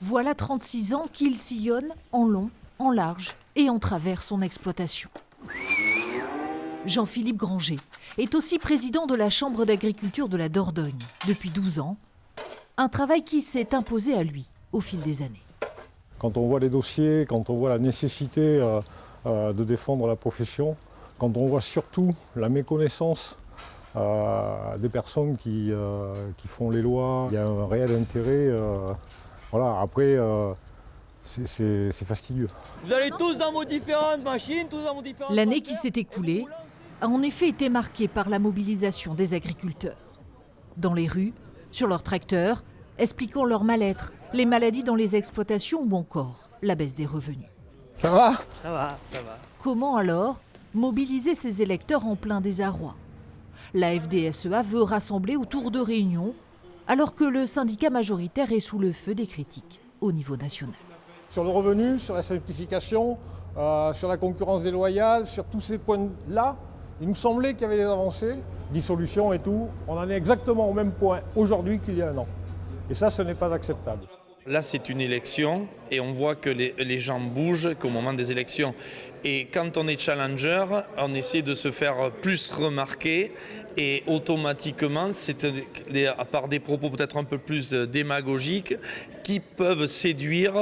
Voilà 36 ans qu'il sillonne en long, en large et en travers son exploitation. Jean-Philippe Granger est aussi président de la Chambre d'agriculture de la Dordogne depuis 12 ans. Un travail qui s'est imposé à lui au fil des années. Quand on voit les dossiers, quand on voit la nécessité de défendre la profession, quand on voit surtout la méconnaissance des personnes qui font les lois, il y a un réel intérêt. Voilà. Après, c'est fastidieux. Vous allez tous dans vos différentes machines, tous dans vos différentes... L'année qui s'est écoulée a en effet été marquée par la mobilisation des agriculteurs. Dans les rues, sur leurs tracteurs, expliquant leur mal-être, les maladies dans les exploitations ou encore la baisse des revenus. Ça va ? Ça va, ça va. Comment alors mobiliser ces électeurs en plein désarroi ? La FDSEA veut rassembler autour de réunions, alors que le syndicat majoritaire est sous le feu des critiques au niveau national. Sur le revenu, sur la simplification, sur la concurrence déloyale, sur tous ces points-là, il nous semblait qu'il y avait des avancées, dissolution et tout. On en est exactement au même point aujourd'hui qu'il y a un an. Et ça, ce n'est pas acceptable. Là, c'est une élection et on voit que les gens bougent qu'au moment des élections. Et quand on est challenger, on essaie de se faire plus remarquer et automatiquement, c'est à part des propos peut-être un peu plus démagogiques qui peuvent séduire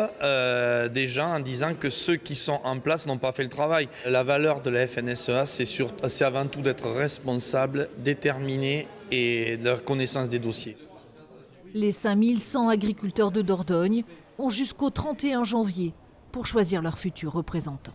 des gens en disant que ceux qui sont en place n'ont pas fait le travail. La valeur de la FNSEA, c'est avant tout d'être responsable, déterminé et de la connaissance des dossiers. Les 5100 agriculteurs de Dordogne ont jusqu'au 31 janvier pour choisir leur futur représentant.